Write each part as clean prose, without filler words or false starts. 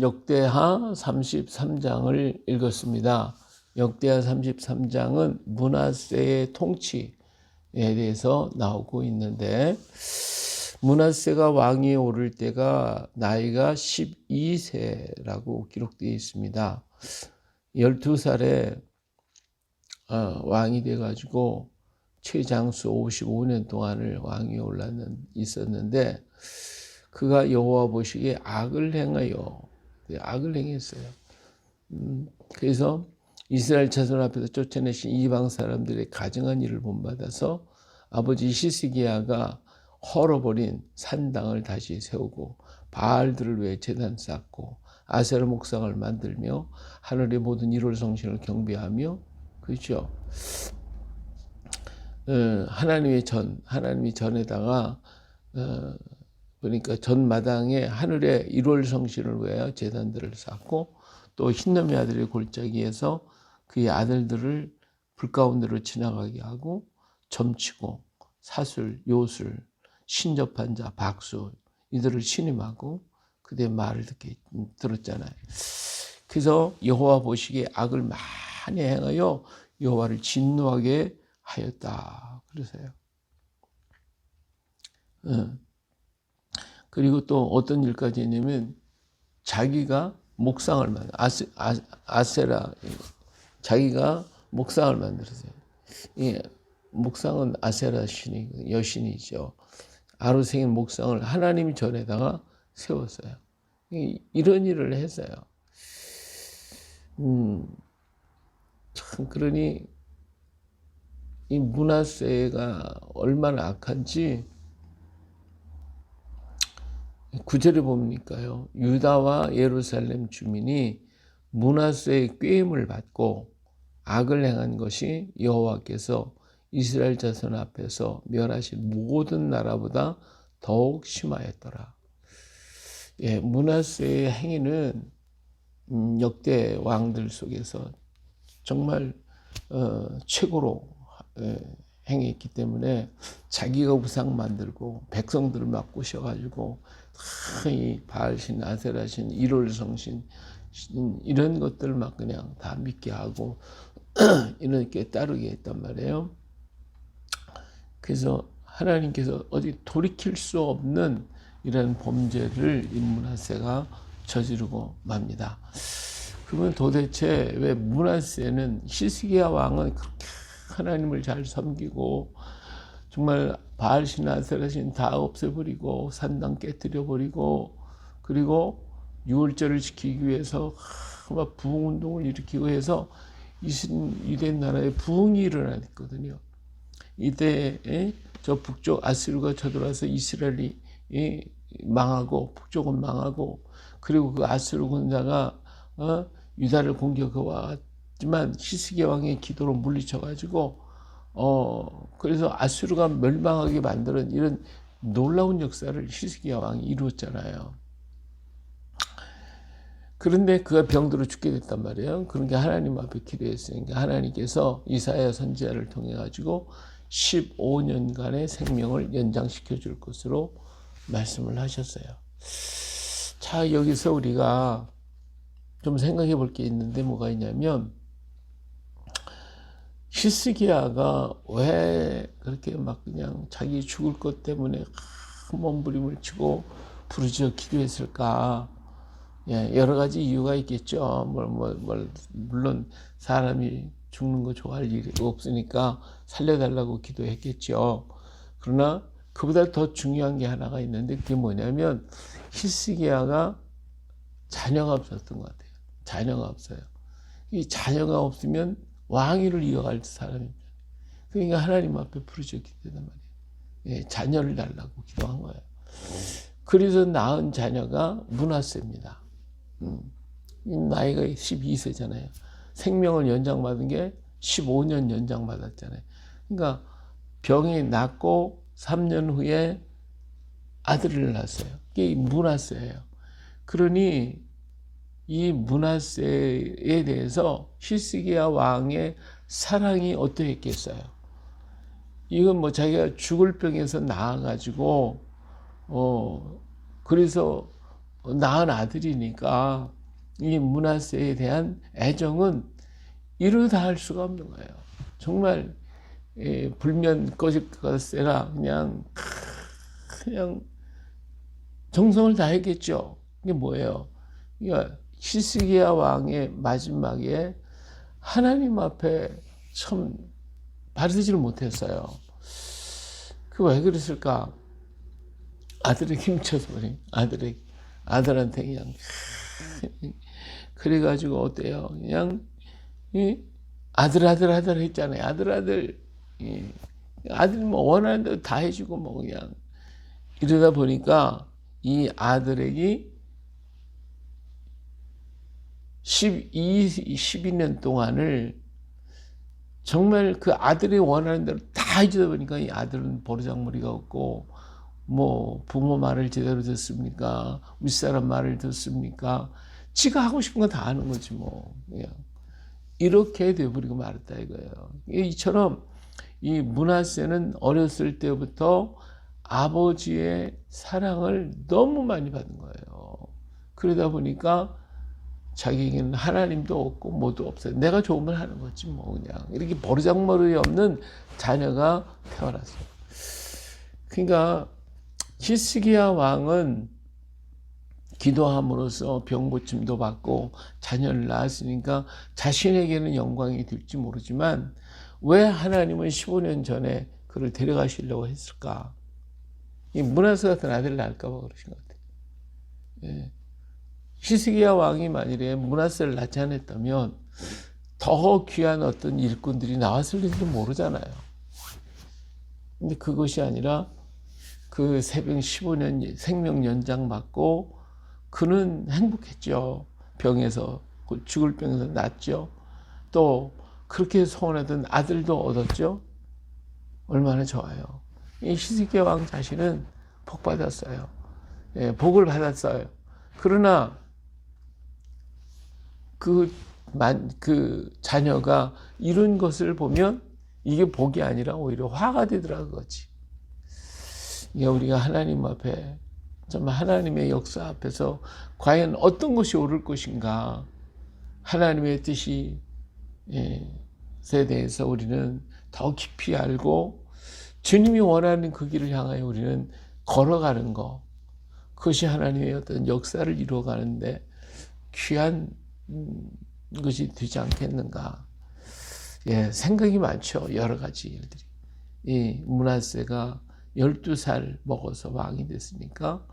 역대하 33장을 읽었습니다. 역대하 33장은 므낫세의 통치에 대해서 나오고 있는데, 므낫세가 왕위에 오를 때가 나이가 12세라고 기록되어 있습니다. 12살에 왕이 돼가지고 최장수 55년 동안을 왕위에 있었는데, 그가 여호와 보시기에 악을 행했어요. 그래서 이스라엘 자손 앞에서 쫓아내신 이방 사람들의 가증한 일을 본받아서 아버지 히스기야가 헐어버린 산당을 다시 세우고 바알들을 위해 제단 쌓고 아세라 목상을 만들며 하늘의 모든 일월 성신을 경배하며, 그렇죠? 하나님이 전에다가 그러니까 전마당에 하늘의 일월 성신을 위하여 제단들을 쌓고, 또 흰놈의 아들의 골짜기에서 그의 아들들을 불 가운데로 지나가게 하고 점치고 사술, 요술, 신접한 자, 박수 이들을 신임하고 그들의 말을 들었잖아요. 그래서 여호와 보시기에 악을 많이 행하여 여호와를 진노하게 하였다. 그러세요. 그리고 또 어떤 일까지 했냐면, 자기가 목상을 아세라, 자기가 목상을 만들었어요. 이 목상은 아세라 신이 여신이죠. 아로생인 목상을 하나님 전에다가 세웠어요. 이런 일을 했어요. 참, 그러니 이 므낫세가 얼마나 악한지 9절에 보니까요, 유다와 예루살렘 주민이 므낫세의 꾀임을 받고 악을 행한 것이 여호와께서 이스라엘 자손 앞에서 멸하신 모든 나라보다 더욱 심하였더라. 므낫세의 행위는 역대 왕들 속에서 정말 최고로 행했기 때문에, 자기가 우상 만들고 백성들을 막 꼬셔가지고 이 바알신, 아세라신, 일월성신 이런 것들을 막 그냥 다 믿게 하고 이렇게 따르게 했단 말이에요. 그래서 하나님께서 어디 돌이킬 수 없는 이런 범죄를 이 므낫세가 저지르고 맙니다. 그러면 도대체 왜 므낫세는, 히스기야 왕은 그렇게 하나님을 잘 섬기고 정말 바알신, 아세라신 다 없애버리고 산당 깨뜨려버리고, 그리고 유월절을 지키기 위해서 막 부흥운동을 일으키고 해서 유대 나라에 부흥이 일어났거든요. 이때 저 북쪽 아수르가 쳐들어와서 이스라엘이 망하고, 북쪽은 망하고, 그리고 그 아수르 군사가 유다를 공격해 왔지만 히스기야 왕의 기도로 물리쳐가지고 그래서 아수르가 멸망하게 만드는 이런 놀라운 역사를 히스기야 왕이 이루었잖아요. 그런데 그가 병들어 죽게 됐단 말이에요. 그러니까 하나님 앞에 기도했으니까 하나님께서 이사야 선지자를 통해 가지고 15년간의 생명을 연장시켜 줄 것으로 말씀을 하셨어요. 자, 여기서 우리가 좀 생각해 볼 게 있는데, 뭐가 있냐면, 히스기야가 왜 그렇게 막 그냥 자기 죽을 것 때문에 몸부림을 치고 부르짖어 기도했을까? 여러 가지 이유가 있겠죠. 물론 사람이 죽는 거 좋아할 일이 없으니까 살려달라고 기도했겠죠. 그러나 그보다 더 중요한 게 하나가 있는데, 그게 뭐냐면 히스기야가 자녀가 없었던 것 같아요. 자녀가 없어요. 이 자녀가 없으면 왕위를 이어갈 사람입니다. 그러니까 하나님 앞에 부르짖어 기도했단 말이에요. 자녀를 달라고 기도한 거예요. 그래서 낳은 자녀가 므낫세입니다. 나이가 12세잖아요. 생명을 연장받은 게 15년 연장받았잖아요. 그러니까 병이 낫고 3년 후에 아들을 낳았어요. 이게 므낫세예요. 그러니 이 므낫세에 대해서 히스기야 왕의 사랑이 어떠했겠어요? 이건 뭐 자기가 죽을 병에서 나아가지고 그래서 낳은 아들이니까 이 므낫세에 대한 애정은 이루다 할 수가 없는 거예요. 정말 불면 꺼질것세라 그냥 정성을 다했겠죠. 이게 뭐예요? 그러니까 히스기야 왕의 마지막에 하나님 앞에 참 바르지를 못했어요. 그 왜 그랬을까? 아들에게 힘쳐서 버린 아들한테 그냥 그래가지고 어때요? 그냥 아들 했잖아요. 아들 뭐 원하는 대로 다 해주고 뭐 그냥 이러다 보니까 이 아들에게 12년 동안을 정말 그 아들이 원하는 대로 다 해주다 보니까 이 아들은 버르장머리가 없고 뭐 부모 말을 제대로 듣습니까? 윗사람 말을 듣습니까? 지가 하고 싶은 거 다 하는 거지 뭐 그냥 이렇게 돼버리고 말았다 이거예요. 이처럼 이 므낫세는 어렸을 때부터 아버지의 사랑을 너무 많이 받은 거예요. 그러다 보니까 자기에게는 하나님도 없고 뭐도 없어요. 내가 좋으면 하는 거지 뭐 그냥 이렇게 버르장머리 없는 자녀가 태어났어요. 그러니까 히스기야 왕은 기도함으로써 병 고침도 받고 자녀를 낳았으니까 자신에게는 영광이 될지 모르지만 왜 하나님은 15년 전에 그를 데려가시려고 했을까? 이 므낫세 같은 아들을 낳을까 봐 그러신 것 같아요. 예. 히스기야 왕이 만일에 므낫세를 낳지 않았다면 더 귀한 어떤 일꾼들이 나왔을지도 모르잖아요. 근데 그것이 아니라 그 새벽 15년 생명 연장 받고 그는 행복했죠. 병에서 죽을 병에서 낫죠. 또 그렇게 소원하던 아들도 얻었죠. 얼마나 좋아요. 이 히스기야 왕 자신은 복 받았어요. 예, 복을 받았어요. 그러나 그 자녀가 이룬 것을 보면 이게 복이 아니라 오히려 화가 되더라 그거지. 이게 우리가 하나님 앞에 정말 하나님의 역사 앞에서 과연 어떤 것이 옳을 것인가, 하나님의 뜻이 에 대해서 우리는 더 깊이 알고 주님이 원하는 그 길을 향하여 우리는 걸어가는 것, 그것이 하나님의 어떤 역사를 이루어가는데 귀한 것이 되지 않겠는가. 예, 생각이 많죠. 여러 가지 일들이. 이 므낫세가 12살 먹어서 왕이 됐으니까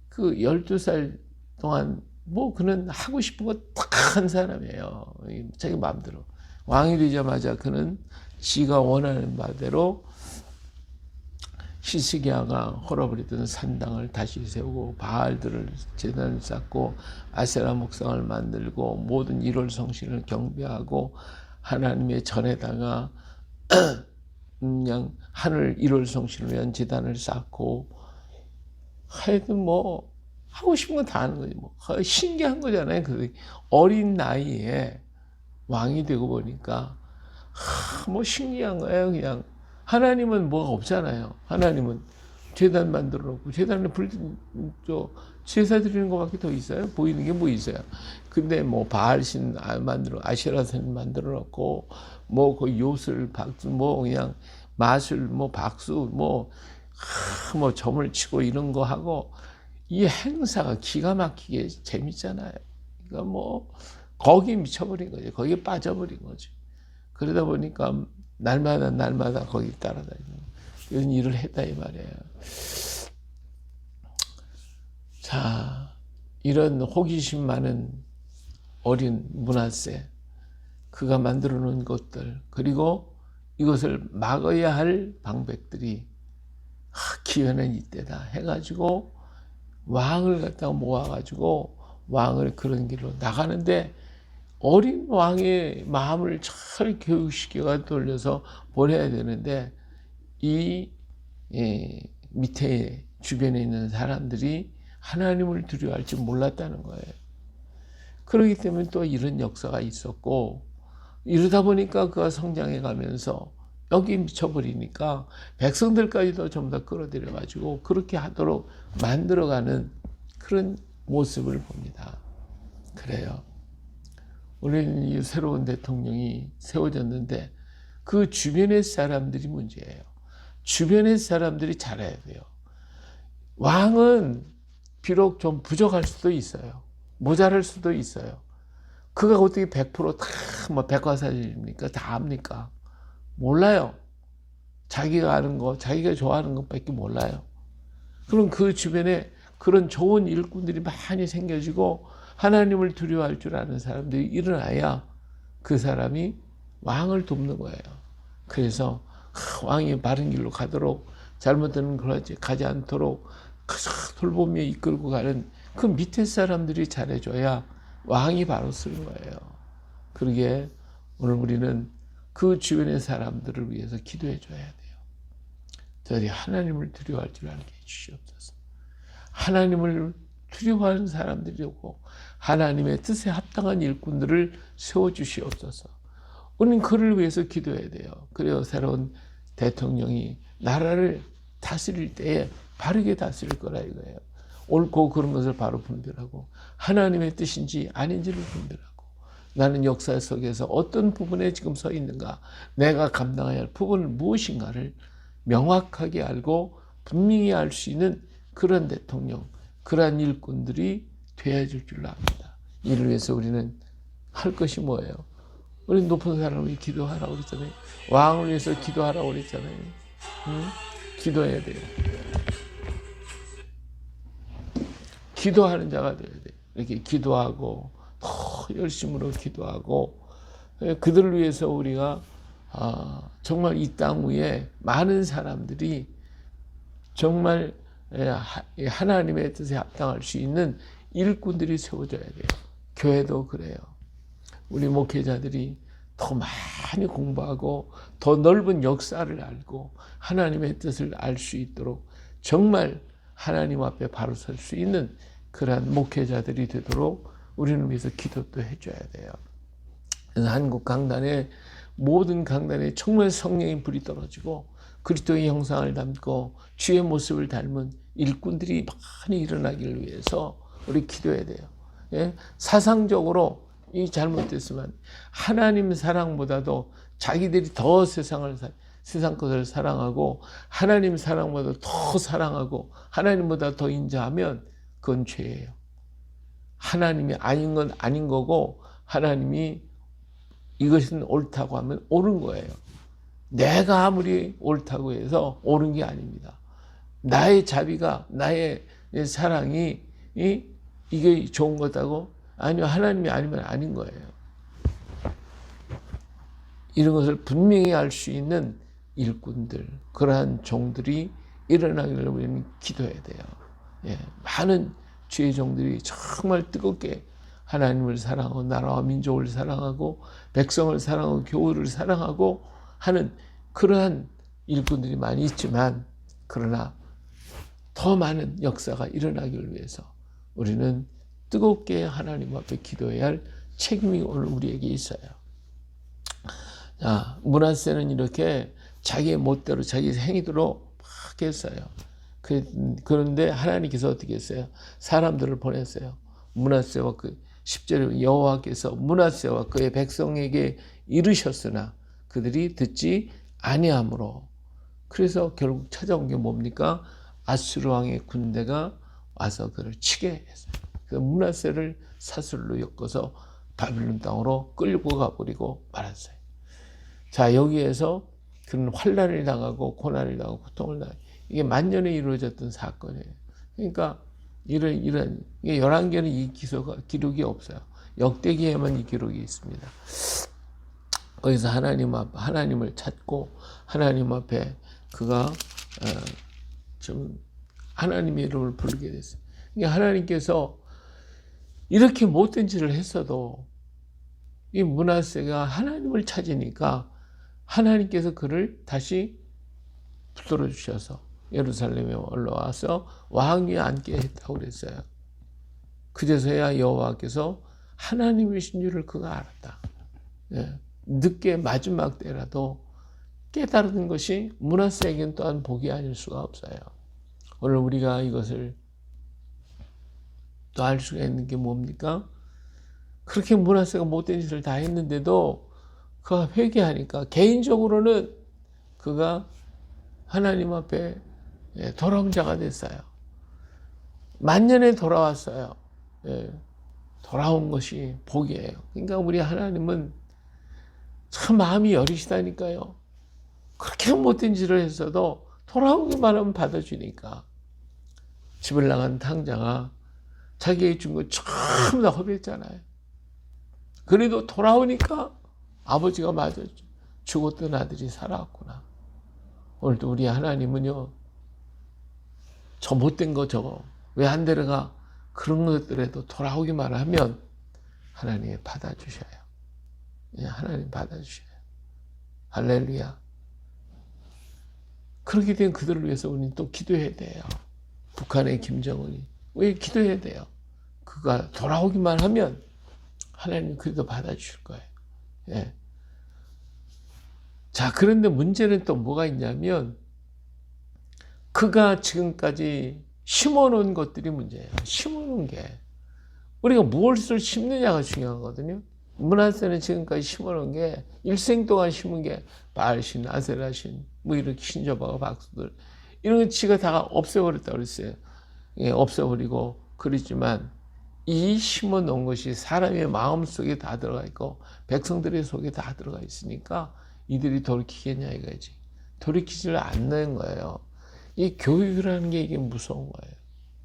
그 12살 동안 뭐 그는 하고 싶은 거 다 한 사람이에요. 자기 마음대로. 왕이 되자마자 그는 지가 원하는 바대로 히스기야가 헐어버리던 산당을 다시 세우고 바알들을 제단을 쌓고 아세라 목상을 만들고 모든 일월 성신을 경배하고 하나님의 전에다가 그냥 하늘 일월 성신을 위한 제단을 쌓고 하여튼 뭐 하고 싶은 거 다 하는 거지 뭐 신기한 거잖아요. 그 어린 나이에 왕이 되고 보니까 뭐 신기한 거예요. 그냥 하나님은 뭐가 없잖아요. 하나님은 제단 만들어 놓고 제단에 제사 드리는 것밖에 더 있어요? 보이는 게 뭐 있어요? 근데 뭐 바알신 아세라신 만들어 놓고 뭐 그 요술 박수 뭐 그냥 마술 뭐 박수 뭐 점을 치고 이런 거 하고 이 행사가 기가 막히게 재밌잖아요. 그러니까 뭐 거기에 미쳐버린 거죠. 거기에 빠져버린 거죠. 그러다 보니까 날마다 거기 따라다니는 이런 일을 했다 이 말이에요. 자, 이런 호기심 많은 어린 므낫세, 그가 만들어 놓은 것들, 그리고 이것을 막아야 할 방백들이 기회는 이때다 해가지고 왕을 갖다가 모아가지고 왕을 그런 길로 나가는데 어린 왕의 마음을 잘 교육시켜가 돌려서 보내야 되는데 이 밑에 주변에 있는 사람들이 하나님을 두려워할 줄 몰랐다는 거예요. 그렇기 때문에 또 이런 역사가 있었고 이러다 보니까 그가 성장해 가면서 여기 미쳐버리니까 백성들까지도 전부 다 끌어들여 가지고 그렇게 하도록 만들어가는 그런 모습을 봅니다. 그래요. 우리는 이 새로운 대통령이 세워졌는데 그 주변의 사람들이 문제예요. 주변의 사람들이 잘해야 돼요. 왕은 비록 좀 부족할 수도 있어요. 모자랄 수도 있어요. 그가 어떻게 100%다 뭐 백과사전입니까? 다 압니까? 몰라요. 자기가 아는 거, 자기가 좋아하는 것밖에 몰라요. 그럼 그 주변에 그런 좋은 일꾼들이 많이 생겨지고 하나님을 두려워할 줄 아는 사람들이 일어나야 그 사람이 왕을 돕는 거예요. 그래서 왕이 바른 길로 가도록 잘못된 걸 가지 않도록 돌보며 이끌고 가는 그 밑에 사람들이 잘해줘야 왕이 바로 쓰는 거예요. 그러기에 오늘 우리는 그 주변의 사람들을 위해서 기도해 줘야 돼요. 저희 하나님을 두려워할 줄 알게 해주시옵소서. 하나님을 두려워하는 사람들이고 하나님의 뜻에 합당한 일꾼들을 세워주시옵소서. 우리는 그를 위해서 기도해야 돼요. 그래야 새로운 대통령이 나라를 다스릴 때에 바르게 다스릴 거라 이거예요. 옳고 그런 것을 바로 분별하고 하나님의 뜻인지 아닌지를 분별하고 나는 역사 속에서 어떤 부분에 지금 서 있는가, 내가 감당해야 할 부분은 무엇인가를 명확하게 알고 분명히 알 수 있는 그런 대통령, 그러한 일꾼들이 되어줄 줄 압니다. 이를 위해서 우리는 할 것이 뭐예요? 우리 높은 사람이 기도하라고 그랬잖아요. 왕을 위해서 기도하라고 그랬잖아요. 응? 기도해야 돼요. 기도하는 자가 되어야 돼요. 이렇게 기도하고 더 열심으로 기도하고 그들을 위해서 우리가 정말 이 땅 위에 많은 사람들이 정말 하나님의 뜻에 합당할 수 있는 일꾼들이 세워져야 돼요. 교회도 그래요. 우리 목회자들이 더 많이 공부하고 더 넓은 역사를 알고 하나님의 뜻을 알 수 있도록 정말 하나님 앞에 바로 설 수 있는 그러한 목회자들이 되도록 우리는 위해서 기도도 해줘야 돼요. 그래서 한국 강단에 모든 강단에 정말 성령의 불이 떨어지고 그리스도의 형상을 담고 주의 모습을 닮은 일꾼들이 많이 일어나기를 위해서 우리 기도해야 돼요. 예? 사상적으로 이 잘못됐으면 하나님 사랑보다도 자기들이 더 세상 것을 사랑하고 하나님 사랑보다 더 사랑하고 하나님보다 더 인자하면 그건 죄예요. 하나님이 아닌 건 아닌 거고 하나님이 이것은 옳다고 하면 옳은 거예요. 내가 아무리 옳다고 해서 옳은 게 아닙니다. 나의 자비가, 나의 사랑이 이게 좋은 거다고? 아니요, 하나님이 아니면 아닌 거예요. 이런 것을 분명히 알 수 있는 일꾼들, 그러한 종들이 일어나기를 우리는 기도해야 돼요. 예, 많은 주의 종들이 정말 뜨겁게 하나님을 사랑하고 나라와 민족을 사랑하고 백성을 사랑하고 교회를 사랑하고 하는 그러한 일꾼들이 많이 있지만 그러나 더 많은 역사가 일어나기를 위해서 우리는 뜨겁게 하나님 앞에 기도해야 할 책임이 오늘 우리에게 있어요. 자, 므낫세는 이렇게 자기의 멋대로 자기 행위대로 막 했어요. 그런데 하나님께서 어떻게 했어요? 사람들을 보냈어요. 므낫세와 그 10절에 여호와께서 므낫세와 그의 백성에게 이르셨으나 그들이 듣지 아니하므로. 그래서 결국 찾아온 게 뭡니까? 아수르 왕의 군대가 와서 그를 치게 했어요. 그 므낫세를 사슬로 엮어서 바빌론 땅으로 끌고 가버리고 말았어요. 자, 여기에서 그런 환난을 당하고 고난을 당하고 고통을 당하고 이게 만년에 이루어졌던 사건이에요. 그러니까 이런 열왕기에는 이 기록이 없어요. 역대기에만 이 기록이 있습니다. 거기서 하나님을 찾고 하나님 앞에 그가 좀 하나님의 이름을 부르게 됐어요. 그러니까 하나님께서 이렇게 못된 짓을 했어도 이 므낫세가 하나님을 찾으니까 하나님께서 그를 다시 붙들어 주셔서 예루살렘에 올라와서 왕 위에 앉게 했다고 그랬어요. 그제서야 여호와께서 하나님이신 줄을 그가 알았다. 예. 늦게 마지막 때라도 깨달은 것이 므낫세에게는 또한 복이 아닐 수가 없어요. 오늘 우리가 이것을 또 알 수가 있는 게 뭡니까? 그렇게 므낫세가 못된 짓을 다 했는데도 그가 회개하니까 개인적으로는 그가 하나님 앞에 돌아온 자가 됐어요. 만년에 돌아왔어요. 돌아온 것이 복이에요. 그러니까 우리 하나님은 참 마음이 여리시다니까요. 그렇게 못된 짓을 했어도 돌아오기만 하면 받아주니까. 집을 나간 탕자가 자기에게 준 거 전부 다 허비했잖아요. 그래도 돌아오니까 아버지가 맞아 죽었던 아들이 살아왔구나. 오늘도 우리 하나님은요, 저 못된 거 저거 왜 안 데려가? 그런 것들에도 돌아오기만 하면 하나님이 받아주셔요. 하나님 받아주셔요. 할렐루야. 그렇게 된 그들을 위해서 우리는 또 기도해야 돼요. 북한의 김정은이 왜 기도해야 돼요? 그가 돌아오기만 하면 하나님 그래도 받아주실 거예요. 예. 자, 그런데 문제는 또 뭐가 있냐면 그가 지금까지 심어놓은 것들이 문제예요. 심어놓은 게 우리가 무엇을 심느냐가 중요하거든요. 므낫세는 지금까지 심어놓은 게 일생 동안 심은 게 바알신, 아세라신, 뭐 이렇게 신저바가 박수들 이런 거 지가 다 없애버렸다고 그랬어요. 예, 없애버리고 그러지만 이 심어놓은 것이 사람의 마음 속에 다 들어가 있고 백성들의 속에 다 들어가 있으니까 이들이 돌이키겠냐 이거지. 돌이키지를 않는 거예요. 이 교육이라는 게 이게 무서운 거예요.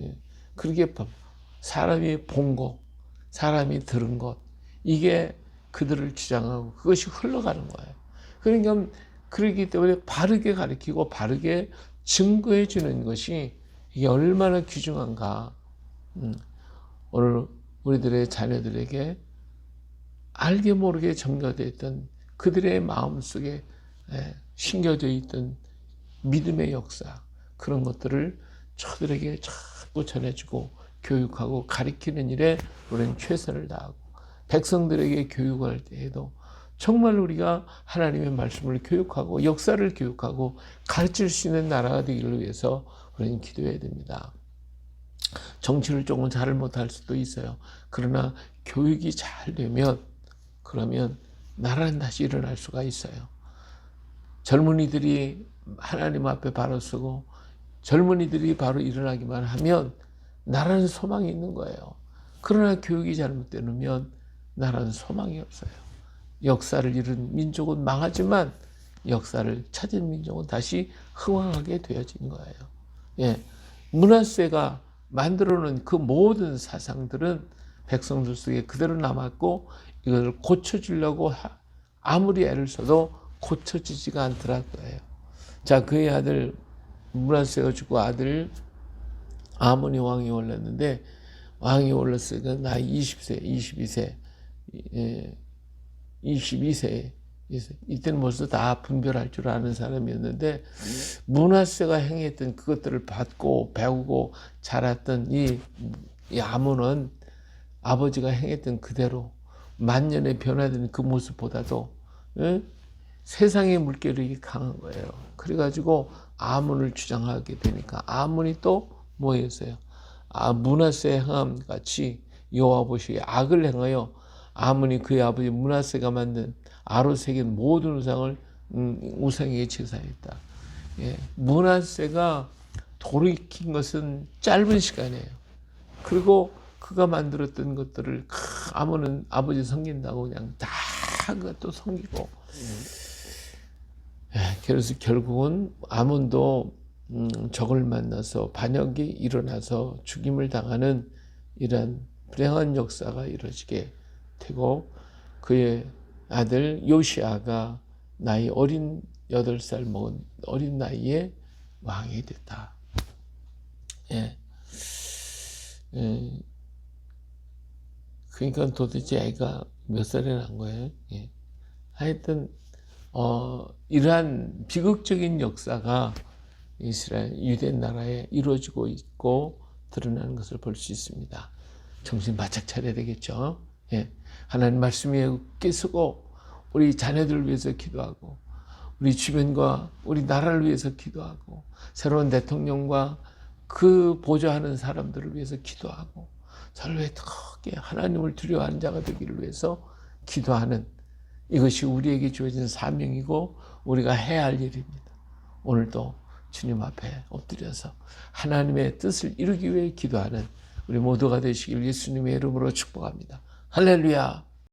예. 그렇게 사람이 본 것, 사람이 들은 것, 이게 그들을 주장하고 그것이 흘러가는 거예요. 그러니까 그렇기 때문에 바르게 가르치고 바르게 증거해 주는 것이 이게 얼마나 귀중한가. 오늘 우리들의 자녀들에게 알게 모르게 점거되어 있던 그들의 마음속에 심겨져 있던 믿음의 역사, 그런 것들을 저들에게 자꾸 전해주고 교육하고 가르치는 일에 우리는 최선을 다하고 백성들에게 교육할 때에도 정말 우리가 하나님의 말씀을 교육하고 역사를 교육하고 가르칠 수 있는 나라가 되기를 위해서 우리는 기도해야 됩니다. 정치를 조금 잘 못할 수도 있어요. 그러나 교육이 잘 되면 그러면 나라는 다시 일어날 수가 있어요. 젊은이들이 하나님 앞에 바로 서고 젊은이들이 바로 일어나기만 하면 나라는 소망이 있는 거예요. 그러나 교육이 잘못되면 나라는 소망이 없어요. 역사를 잃은 민족은 망하지만 역사를 찾은 민족은 다시 흥왕하게 되어진 거예요. 예, 므낫세가 만들어놓은 그 모든 사상들은 백성들 속에 그대로 남았고 이것을 고쳐주려고 아무리 애를 써도 고쳐지지가 않더라고요. 자, 그의 아들 므낫세가 죽고 아들 아몬이 왕이 올랐는데 왕이 올랐을 때 나이 20세, 22세 이때는 벌써 다 분별할 줄 아는 사람이었는데 므낫세가 행했던 그것들을 받고 배우고 자랐던 이 아몬은 아버지가 행했던 그대로 만년에 변화되는 그 모습보다도 세상의 물결이 강한 거예요. 그래가지고 아몬을 주장하게 되니까 아몬이 또 뭐였어요? 므낫세의 행함 같이 여호와 보시기에 악을 행하여 아몬이 그의 아버지 므낫세가 만든 아롯에게 모든 우상을 우상에게 제사했다. 예, 므낫세가 돌이킨 것은 짧은 시간이에요. 그리고 그가 만들었던 것들을 아몬은 아버지 섬긴다고 그냥 다 그것도 섬기고. 예, 그래서 결국은 아몬도 적을 만나서 반역이 일어나서 죽임을 당하는 이러한 불행한 역사가 이루어지게 되고 그의 아들 요시아가 나이 어린 8살 먹은 어린 나이에 왕이 됐다. 예. 그러니까 도대체 애가 몇 살에 난 거예요? 예. 하여튼 이러한 비극적인 역사가 이스라엘 유대 나라에 이루어지고 있고 드러나는 것을 볼 수 있습니다. 정신 바짝 차려야 되겠죠. 예. 하나님 말씀에 깨쓰고 우리 자녀들을 위해서 기도하고 우리 주변과 우리 나라를 위해서 기도하고 새로운 대통령과 그 보좌하는 사람들을 위해서 기도하고 서로의 크게 하나님을 두려워하는 자가 되기를 위해서 기도하는 이것이 우리에게 주어진 사명이고 우리가 해야 할 일입니다. 오늘도 주님 앞에 엎드려서 하나님의 뜻을 이루기 위해 기도하는 우리 모두가 되시길 예수님의 이름으로 축복합니다. 할렐루야.